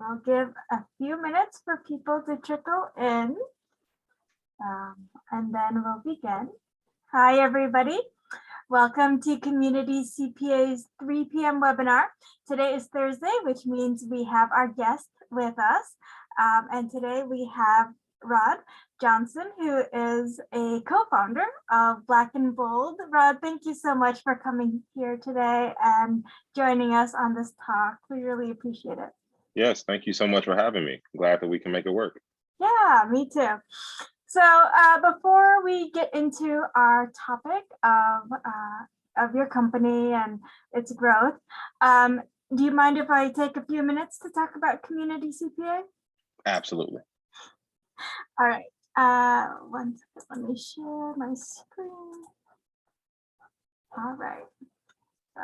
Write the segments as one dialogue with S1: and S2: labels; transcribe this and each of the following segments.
S1: We'll give a few minutes for people to trickle in, and then we'll begin. Hi, everybody. Welcome to Community CPA's 3 p.m. webinar. Today is Thursday, which means we have our guest with us. And today we have Rod Johnson, who is a co-founder of BLK Bold. Rod, thank you so much for coming here today and joining us on this talk. We really appreciate it.
S2: Yes, thank you so much for having me. Glad that we can make it work.
S1: Yeah, me too. So before we get into our topic of your company and its growth, do you mind if I take a few minutes to talk about Community CPA?
S2: Absolutely.
S1: All right. One second, let me share my screen. All right. So.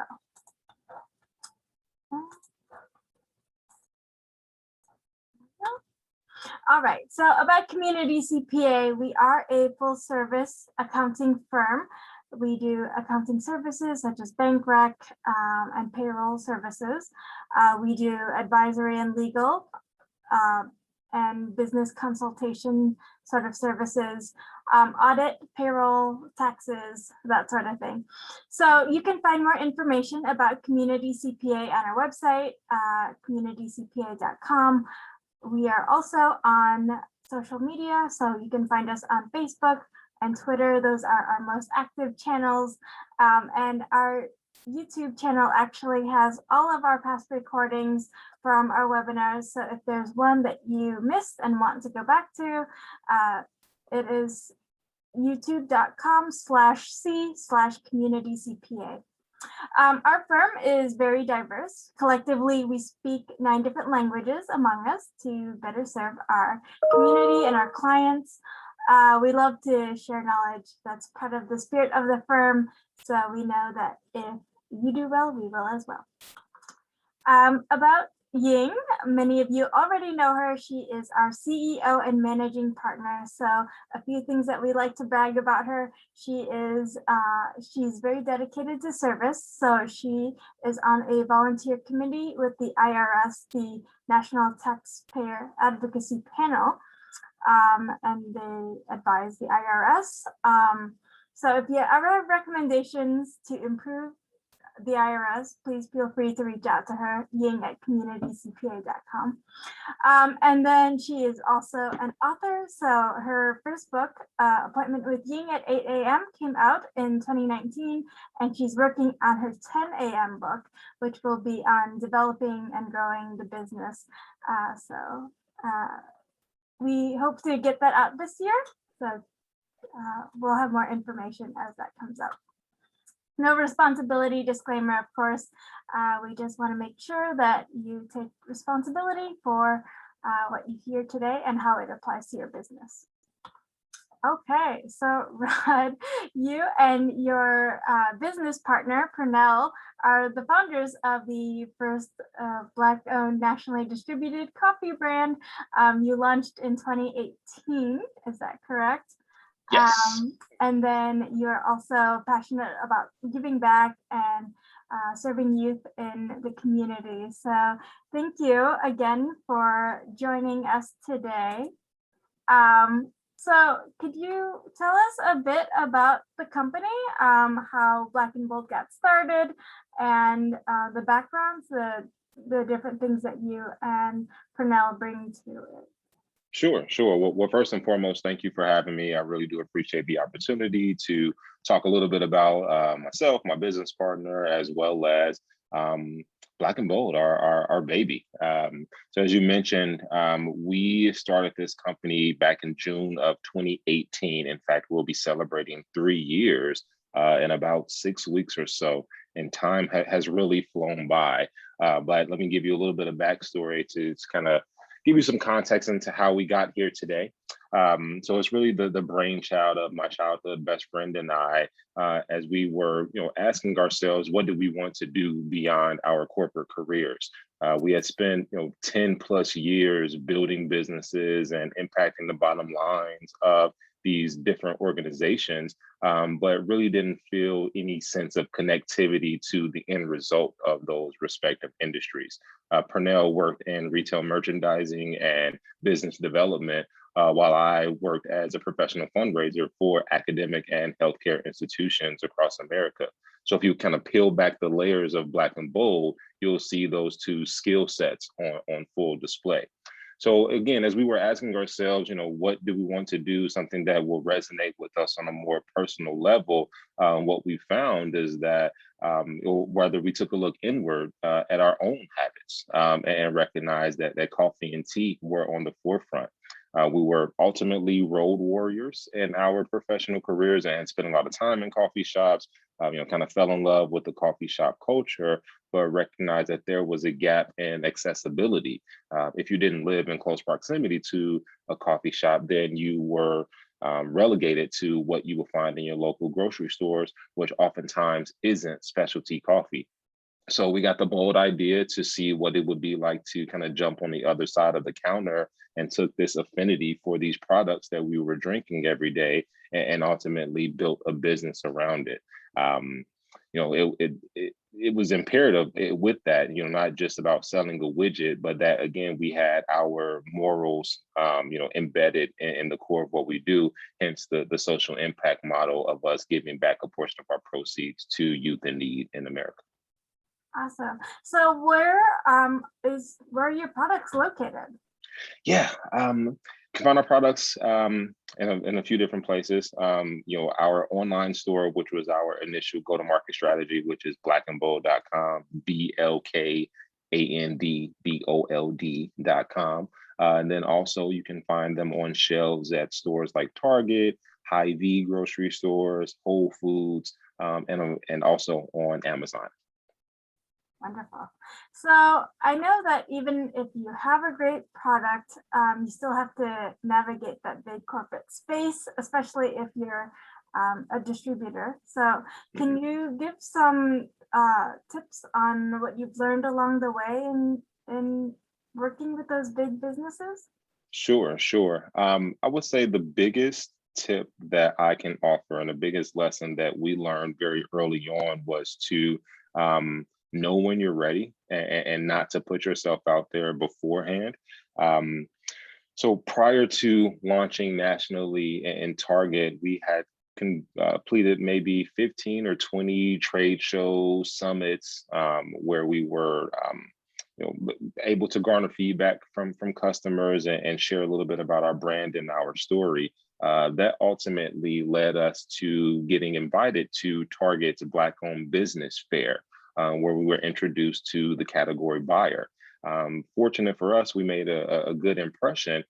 S1: All right, so about Community CPA, we are a full service accounting firm. We do accounting services such as bank rec and payroll services. We do advisory and legal and business consultation sort of services, audit, payroll, taxes, that sort of thing. So you can find more information about Community CPA on our website, communitycpa.com. We are also on social media, so you can find us on Facebook and Twitter. Those are our most active channels. And our YouTube channel actually has all of our past recordings from our webinars. So if there's one that you missed and want to go back to, it is youtube.com/c/communitycpa. Our firm is very diverse. Collectively, we speak 9 different languages among us to better serve our community and our clients. We love to share knowledge. That's part of the spirit of the firm. So we know that if you do well, we will as well. About Ying, many of you already know her. She is our CEO and managing partner. So a few things that we like to brag about her. She's very dedicated to service. So she is on a volunteer committee with the IRS, the National Taxpayer Advocacy Panel, and they advise the IRS. So if you ever have recommendations to improve the IRS, please feel free to reach out to her, Ying at communitycpa.com. And then she is also an author. So her first book, Appointment with Ying at 8 a.m. came out in 2019, and she's working on her 10 a.m. book, which will be on developing and growing the business. We hope to get that out this year. So we'll have more information as that comes out. No responsibility disclaimer, of course. We just want to make sure that you take responsibility for what you hear today and how it applies to your business. Okay, so Rod, you and your business partner, Pernell, are the founders of the first Black-owned, nationally distributed coffee brand. You launched in 2018, is that correct?
S2: Yes.
S1: And then you're also passionate about giving back and serving youth in the community. So thank you again for joining us today. So could you tell us a bit about the company, how BLK Bold got started, and the backgrounds, the different things that you and Pernell bring to it?
S2: Sure. Well, first and foremost, thank you for having me. I really do appreciate the opportunity to talk a little bit about myself, my business partner, as well as BLK Bold, our baby. So as you mentioned, we started this company back in June of 2018. In fact, we'll be celebrating 3 years in about 6 weeks or so. And time has really flown by. But let me give you a little bit of backstory to kind of give you some context into how we got here today. So it's really the brainchild of my childhood best friend and I, as we were, asking ourselves, what do we want to do beyond our corporate careers? We had spent, 10 plus years building businesses and impacting the bottom lines of these different organizations, but really didn't feel any sense of connectivity to the end result of those respective industries. Purnell worked in retail merchandising and business development, while I worked as a professional fundraiser for academic and healthcare institutions across America. So if you kind of peel back the layers of Black and Bold, you'll see those two skill sets on full display. So again, as we were asking ourselves, what do we want to do, something that will resonate with us on a more personal level, what we found is that whether we took a look inward at our own habits and recognized that coffee and tea were on the forefront. We were ultimately road warriors in our professional careers and spent a lot of time in coffee shops, kind of fell in love with the coffee shop culture, but recognized that there was a gap in accessibility. If you didn't live in close proximity to a coffee shop, then you were relegated to what you will find in your local grocery stores, which oftentimes isn't specialty coffee. So we got the bold idea to see what it would be like to kind of jump on the other side of the counter, and took this affinity for these products that we were drinking every day and ultimately built a business around it. It was imperative with that, not just about selling a widget, but that again, we had our morals, embedded in the core of what we do, hence the social impact model of us giving back a portion of our proceeds to youth in need in America.
S1: Awesome. So where are your products located?
S2: Yeah, can find our products in a few different places. Our online store, which was our initial go-to-market strategy, which is blackandbold.com, BLKandbold.com. And then also you can find them on shelves at stores like Target, Hy-Vee grocery stores, Whole Foods, and also on Amazon.
S1: Wonderful. So I know that even if you have a great product, you still have to navigate that big corporate space, especially if you're a distributor. So can you give some tips on what you've learned along the way in working with those big businesses?
S2: Sure. I would say the biggest tip that I can offer and the biggest lesson that we learned very early on was to know when you're ready and not to put yourself out there beforehand. So prior to launching nationally in Target, we had completed maybe 15 or 20 trade shows, summits, where we were able to garner feedback from customers and share a little bit about our brand and our story. That ultimately led us to getting invited to Target's Black-owned business fair, where we were introduced to the category buyer. Fortunate for us, we made a good impression,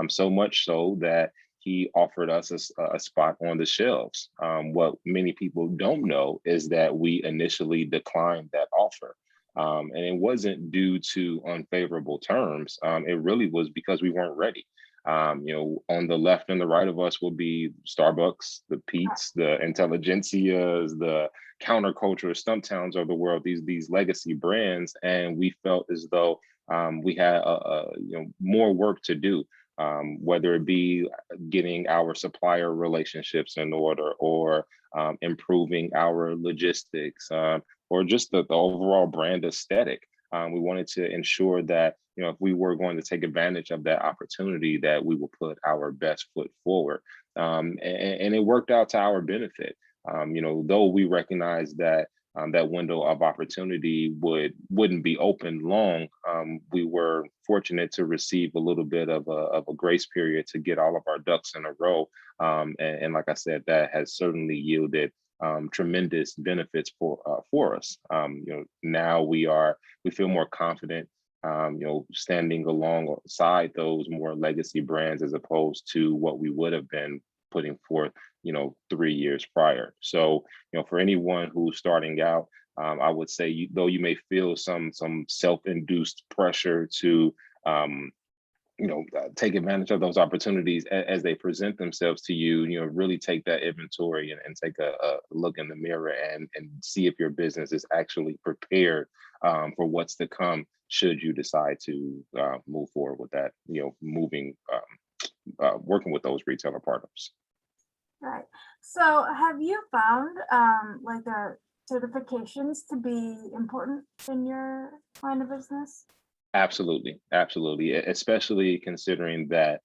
S2: so much so that he offered us a spot on the shelves. What many people don't know is that we initially declined that offer. And it wasn't due to unfavorable terms. It really was because we weren't ready. On the left and the right of us will be Starbucks, the Pete's, the Intelligentsias, the counterculture Stumptowns of the world, these legacy brands. And we felt as though we had more work to do, whether it be getting our supplier relationships in order, or improving our logistics, or just the overall brand aesthetic. We wanted to ensure that, if we were going to take advantage of that opportunity, that we will put our best foot forward. And it worked out to our benefit. Though we recognized that that window of opportunity wouldn't be open long, we were fortunate to receive a little bit of a grace period to get all of our ducks in a row. And like I said, that has certainly yielded tremendous benefits for us. Now we feel more confident, standing alongside those more legacy brands as opposed to what we would have been putting forth, 3 years prior. So, for anyone who's starting out, I would say, though you may feel some self-induced pressure to take advantage of those opportunities as they present themselves to you, really take that inventory and take a look in the mirror and see if your business is actually prepared for what's to come should you decide to move forward with that, working with those retailer partners.
S1: Right. So have you found like the certifications to be important in your line of business?
S2: Absolutely, absolutely. Especially considering that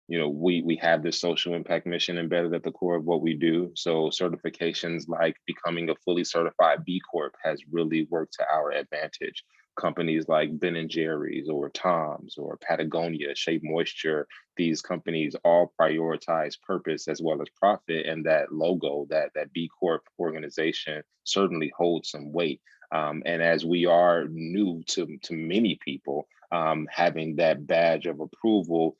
S2: we have this social impact mission embedded at the core of what we do. So certifications like becoming a fully certified B Corp has really worked to our advantage. Companies like Ben and Jerry's or Tom's or Patagonia, Shape Moisture, these companies all prioritize purpose as well as profit, and that logo, that B Corp organization certainly holds some weight. And as we are new to many people, having that badge of approval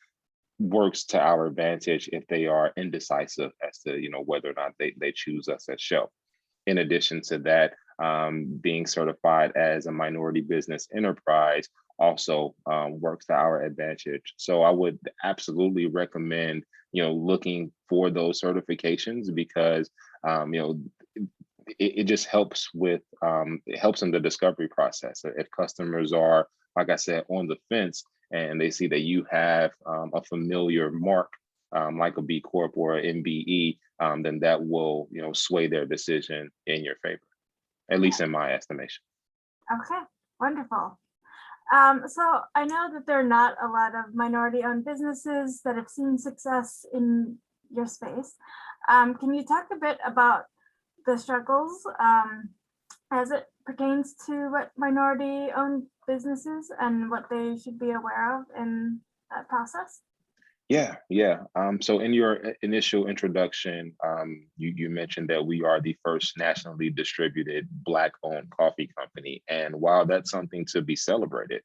S2: works to our advantage if they are indecisive as to whether or not they choose us as shelf. In addition to that, being certified as a minority business enterprise also works to our advantage. So I would absolutely recommend looking for those certifications because it just helps with it helps in the discovery process. If customers are, like I said, on the fence and they see that you have a familiar mark like a B Corp or an MBE, then that will sway their decision in your favor, at least in my estimation.
S1: Okay, wonderful. So I know that there are not a lot of minority-owned businesses that have seen success in your space. Can you talk a bit about the struggles as it pertains to what minority-owned businesses and what they should be aware of in that process?
S2: Yeah. So in your initial introduction, you mentioned that we are the first nationally distributed Black-owned coffee company. And while that's something to be celebrated,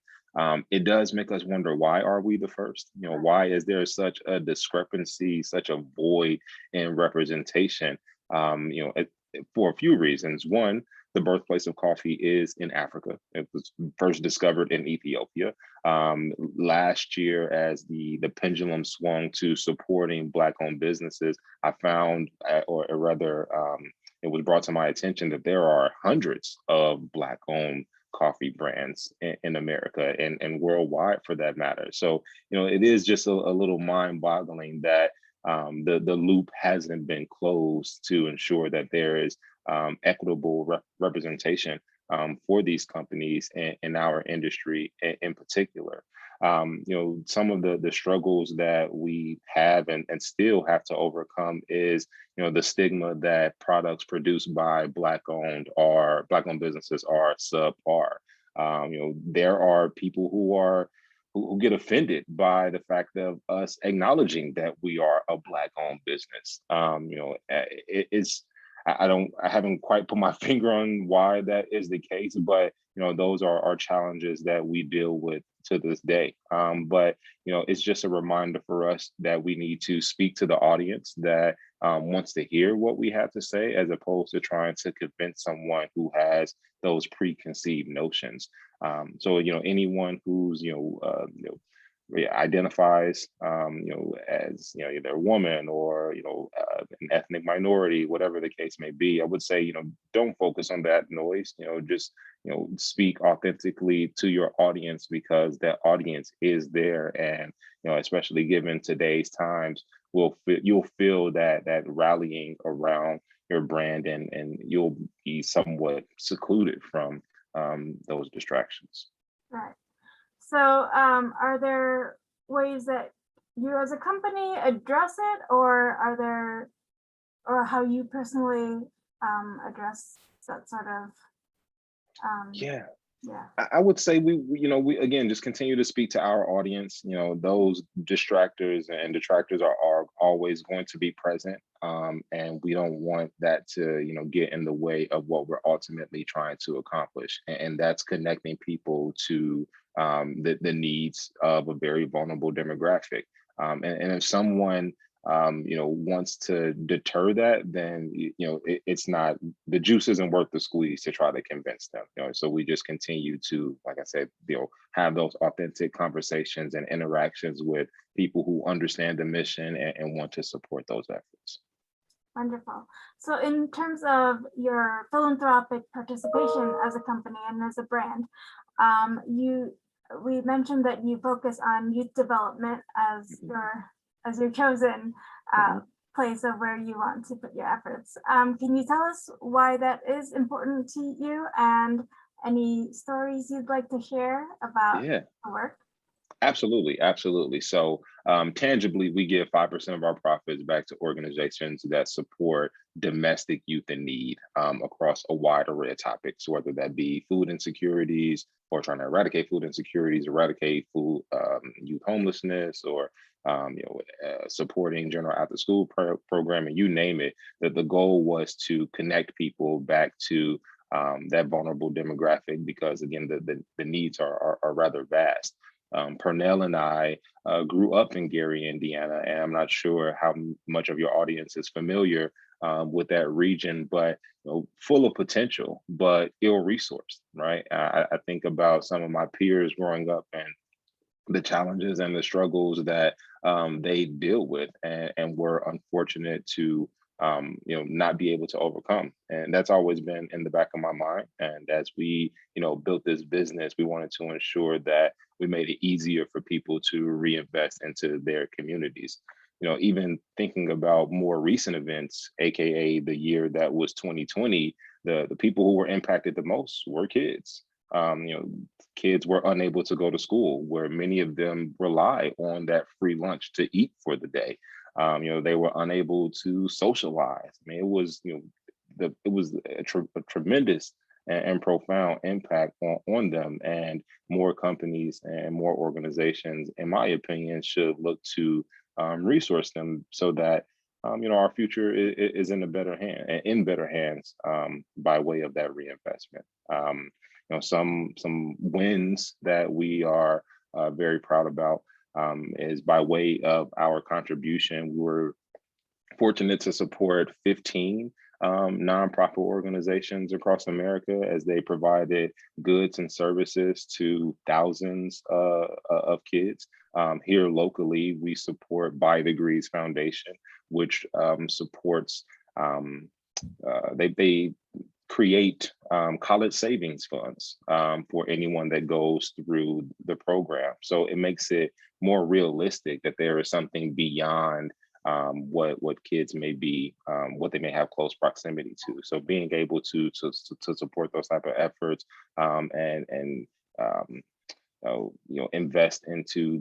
S2: it does make us wonder, why are we the first? Why is there such a discrepancy, such a void in representation? For a few reasons. One, the birthplace of coffee is in Africa. It was first discovered in Ethiopia. Last year, as the pendulum swung to supporting Black-owned businesses, I found, or rather, it was brought to my attention that there are hundreds of Black-owned coffee brands in America and worldwide, for that matter. So, it is just a little mind-boggling that the loop hasn't been closed to ensure that there is equitable representation for these companies in our industry in particular. Some of the struggles that we have and still have to overcome is, the stigma that products produced by Black-owned businesses are subpar. There are people who get offended by the fact of us acknowledging that we are a Black-owned business. I haven't quite put my finger on why that is the case, but those are challenges that we deal with to this day. But it's just a reminder for us that we need to speak to the audience that wants to hear what we have to say, as opposed to trying to convince someone who has those preconceived notions. So anyone who's identifies as either a woman or an ethnic minority, whatever the case may be, I would say don't focus on that noise. Just speak authentically to your audience, because that audience is there, and especially given today's times, you'll feel that rallying around your brand, and you'll be somewhat secluded from those distractions.
S1: Right. So are there ways that you as a company address it, or how you personally address that sort of,
S2: Yeah.
S1: yeah.
S2: I would say we again just continue to speak to our audience. Those distractors and detractors are always going to be present, and we don't want that to get in the way of what we're ultimately trying to accomplish, and that's connecting people to the needs of a very vulnerable demographic. And if someone wants to deter that, then it's not, the juice isn't worth the squeeze to try to convince them. So we just continue to, like I said, have those authentic conversations and interactions with people who understand the mission and want to support those efforts.
S1: Wonderful. So in terms of your philanthropic participation as a company and as a brand, we mentioned that you focus on youth development as your chosen place of where you want to put your efforts. Can you tell us why that is important to you and any stories you'd like to share about
S2: Yeah.
S1: the work?
S2: Absolutely, absolutely. So tangibly, we give 5% of our profits back to organizations that support domestic youth in need across a wide array of topics, whether that be food insecurities or trying to eradicate food insecurities, eradicate food youth homelessness, or supporting general after school programming, you name it. That the goal was to connect people back to that vulnerable demographic because again, the needs are rather vast. Pernell and I grew up in Gary, Indiana, and I'm not sure how much of your audience is familiar with that region, but full of potential, but ill-resourced, right? I think about some of my peers growing up and the challenges and the struggles that they deal with and were unfortunate to not be able to overcome, and that's always been in the back of my mind. And as we built this business, we wanted to ensure that we made it easier for people to reinvest into their communities. Even thinking about more recent events, aka the year that was 2020, the people who were impacted the most were kids. Kids were unable to go to school, where many of them rely on that free lunch to eat for the day. They were unable to socialize. I mean, it was it was a tremendous and profound impact on them. And more companies and more organizations, in my opinion, should look to resource them so that our future is in a better hand, in better hands by way of that reinvestment. Some wins that we are very proud about is by way of our contribution. We were fortunate to support 15 nonprofit organizations across America as they provided goods and services to thousands of kids. Here locally, we support By Degrees Foundation, which supports, they create college savings funds for anyone that goes through the program. So it makes it more realistic that there is something beyond what kids may be, what they may have close proximity to. So being able to support those type of efforts and invest into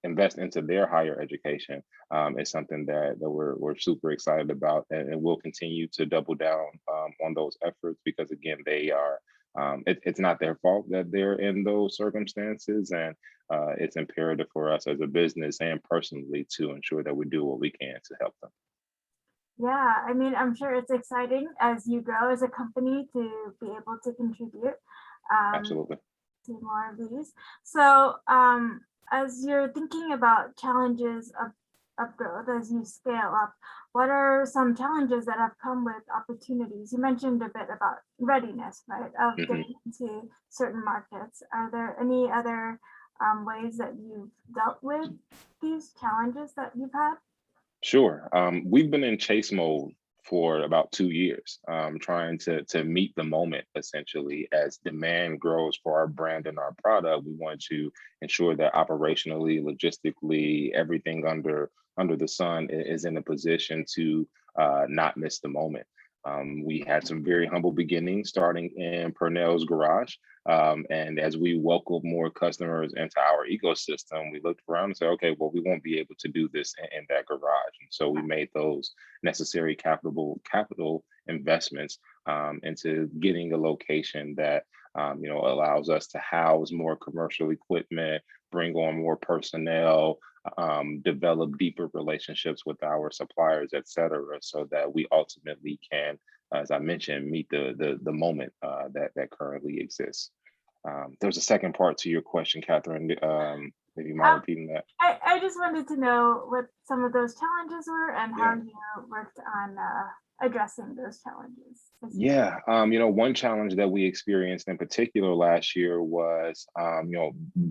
S2: invest into their higher education is something that we're super excited about, and we'll continue to double down on those efforts because again, they are it's not their fault that they're in those circumstances, and it's imperative for us as a business and personally to ensure that we do what we can to help them.
S1: Yeah, I mean, I'm sure it's exciting as you grow as a company to be able to contribute
S2: Absolutely.
S1: to more of these. So as you're thinking about challenges of growth as you scale up, what are some challenges that have come with opportunities? You mentioned a bit about readiness, right, of getting into certain markets. Are there any other ways that you've dealt with these challenges that you've had?
S2: Sure. We've been in chase mode for about 2 years, trying to meet the moment essentially. As demand grows for our brand and our product, we want to ensure that operationally, logistically, everything under the sun is in a position to not miss the moment. We had some very humble beginnings starting in Purnell's garage. And as we welcome more customers into our ecosystem, we looked around and said, okay, well, we won't be able to do this in that garage. And so we made those necessary capital investments into getting a location that allows us to house more commercial equipment, bring on more personnel, develop deeper relationships with our suppliers, et cetera, so that we ultimately can, as I mentioned, meet the moment that currently exists. There's a second part to your question, Catherine. Maybe you mind repeating that?
S1: I just wanted to know what some of those challenges were and how you worked on addressing those challenges.
S2: Yeah, one challenge that we experienced in particular last year was,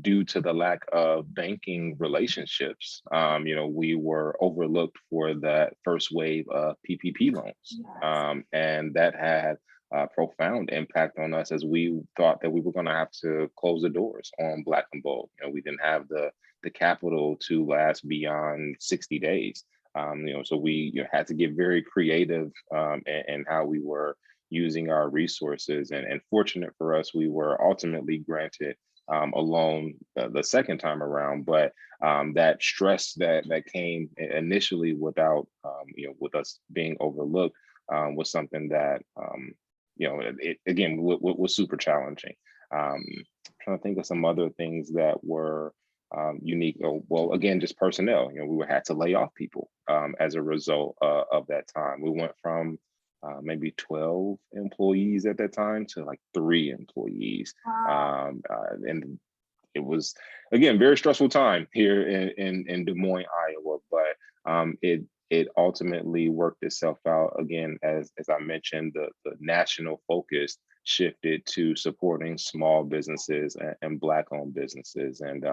S2: due to the lack of banking relationships, we were overlooked for that first wave of PPP loans.
S1: Yes.
S2: And that had a profound impact on us as we thought that we were going to have to close the doors on Black and Bold. We didn't have the the capital to last beyond 60 days. So we had to get very creative in how we were using our resources. And fortunate for us, we were ultimately granted a loan the second time around. But that stress that came initially without, with us being overlooked was something that, it again was super challenging. Trying to think of some other things that were unique. Well, again, just personnel. We had to lay off people as a result of that time. We went from maybe 12 employees at that time to like 3 employees.
S1: Wow.
S2: And it was, again, very stressful time here in Des Moines, Iowa, but it ultimately worked itself out. Again, as I mentioned, the national focus shifted to supporting small businesses and Black-owned businesses. And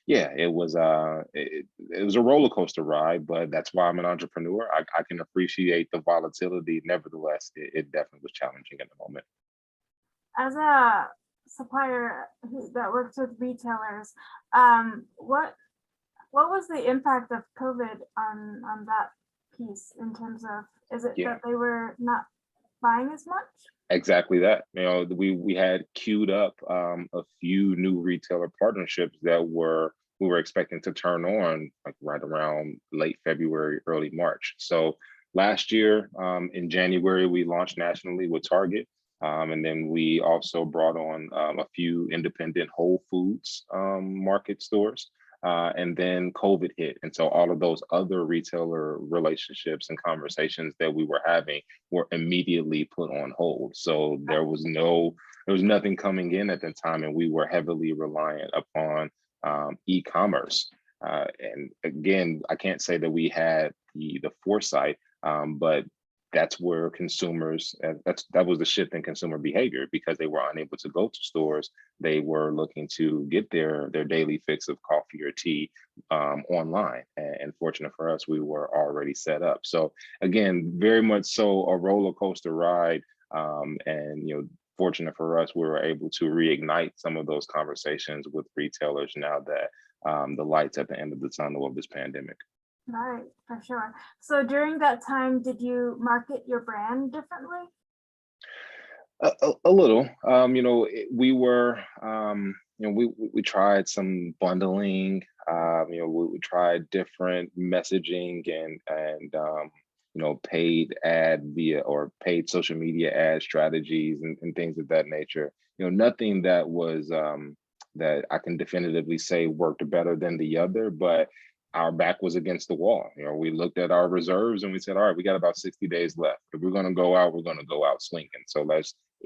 S2: yeah, it was a roller coaster ride, but that's why I'm an entrepreneur. I can appreciate the volatility. Nevertheless, it definitely was challenging in the moment.
S1: As a supplier that works with retailers, what was the impact of COVID on that piece in terms of, is it
S2: Yeah.
S1: that they were not buying as much?
S2: Exactly that. We had queued up a few new retailer partnerships that we were expecting to turn on like right around late February, early March. So last year in January, we launched nationally with Target. And then we also brought on a few independent Whole Foods market stores. And then COVID hit. And so all of those other retailer relationships and conversations that we were having were immediately put on hold. So there was nothing coming in at the time, and we were heavily reliant upon e-commerce. And again, I can't say that we had the foresight, but that's where consumers, that was the shift in consumer behavior, because they were unable to go to stores. They were looking to get their daily fix of coffee or tea online. And fortunate for us, we were already set up. So again, very much so a roller coaster ride. And fortunate for us, we were able to reignite some of those conversations with retailers now that the light's at the end of the tunnel of this pandemic.
S1: Right, for sure. So during that time, did you market your brand differently?
S2: A little. We were, we tried some bundling. We tried different messaging and paid ad via or paid social media ad strategies and things of that nature. Nothing that was that I can definitively say worked better than the other, but our back was against the wall. We looked at our reserves and we said, all right, we got about 60 days left. If we're going to go out, we're going to go out swinging. So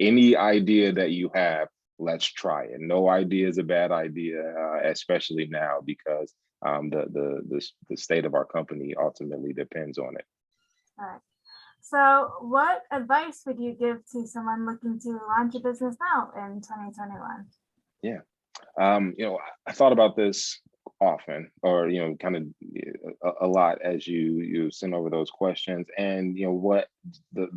S2: any idea that you have, let's try it. No idea is a bad idea, especially now, because the state of our company ultimately depends on it.
S1: All right. So what advice would you give to someone looking to launch a business now in 2021?
S2: Yeah. I thought about this often, or kind of a lot as you send over those questions. And what the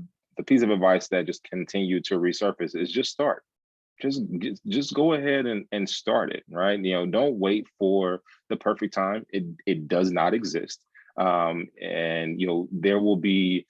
S2: piece of advice that just continued to resurface is just start. Just go ahead and start it, right? Don't wait for the perfect time. It does not exist. And you'll be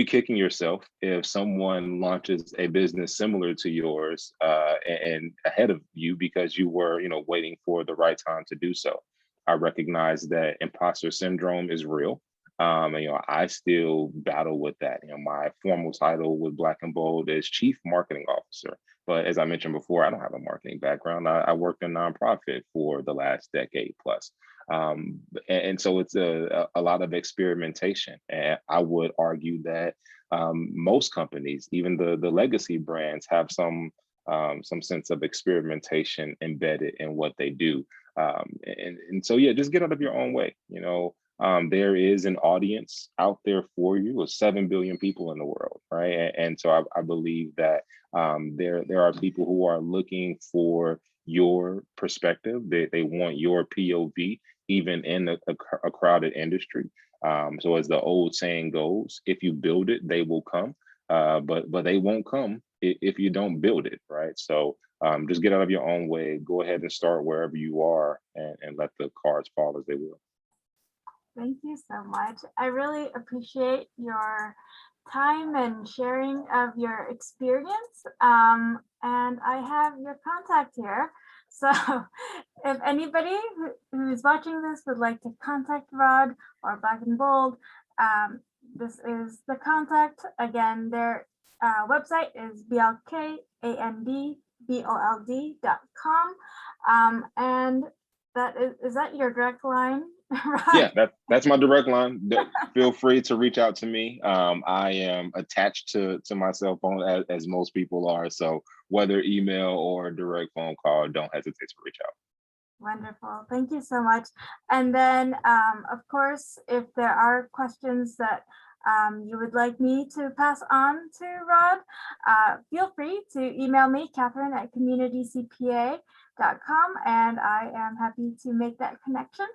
S2: kicking yourself if someone launches a business similar to yours and ahead of you, because you were waiting for the right time to do so. I recognize that imposter syndrome is real. And I still battle with that. My formal title with Black and Bold is Chief Marketing Officer. But as I mentioned before, I don't have a marketing background. I worked in nonprofit for the last decade plus. And so it's a lot of experimentation. And I would argue that most companies, even the legacy brands, have some sense of experimentation embedded in what they do. And so, yeah, just get out of your own way. There is an audience out there for you with 7 billion people in the world, right? And so I believe that there are people who are looking for your perspective. They want your POV, even in a crowded industry. So as the old saying goes, if you build it, they will come. But they won't come if you don't build it, right? So just get out of your own way, go ahead and start wherever you are, and let the cards fall as they will.
S1: Thank you so much. I really appreciate your time and sharing of your experience. And I have your contact here. So if anybody who's watching this would like to contact Rod or Black and Bold, this is the contact. Again, their website is blkandbold.com. And that is that your direct line?
S2: Yeah, that's my direct line. Feel free to reach out to me. I am attached to my cell phone as most people are. So whether email or direct phone call, don't hesitate to reach out.
S1: Wonderful. Thank you so much. And then, of course, if there are questions that you would like me to pass on to Rod, feel free to email me, Catherine@communitycpa.com, and I am happy to make that connection.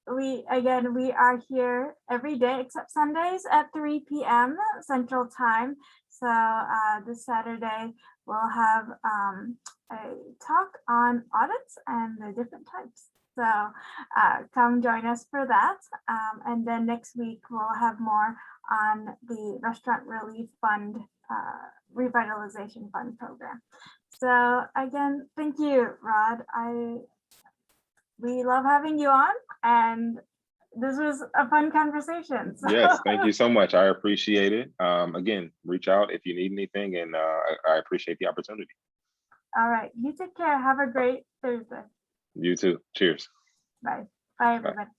S1: We are here every day except Sundays at 3 p.m. Central Time. So this Saturday we'll have a talk on audits and the different types. So come join us for that. And then next week we'll have more on the Restaurant Relief Fund, Revitalization Fund program. So again, thank you, Rod. We love having you on, and this was a fun conversation. So.
S2: Yes, thank you so much. I appreciate it. Again, reach out if you need anything, and I appreciate the opportunity.
S1: All right, you take care. Have a great Thursday.
S2: You too. Cheers.
S1: Bye. Bye, everybody. Bye.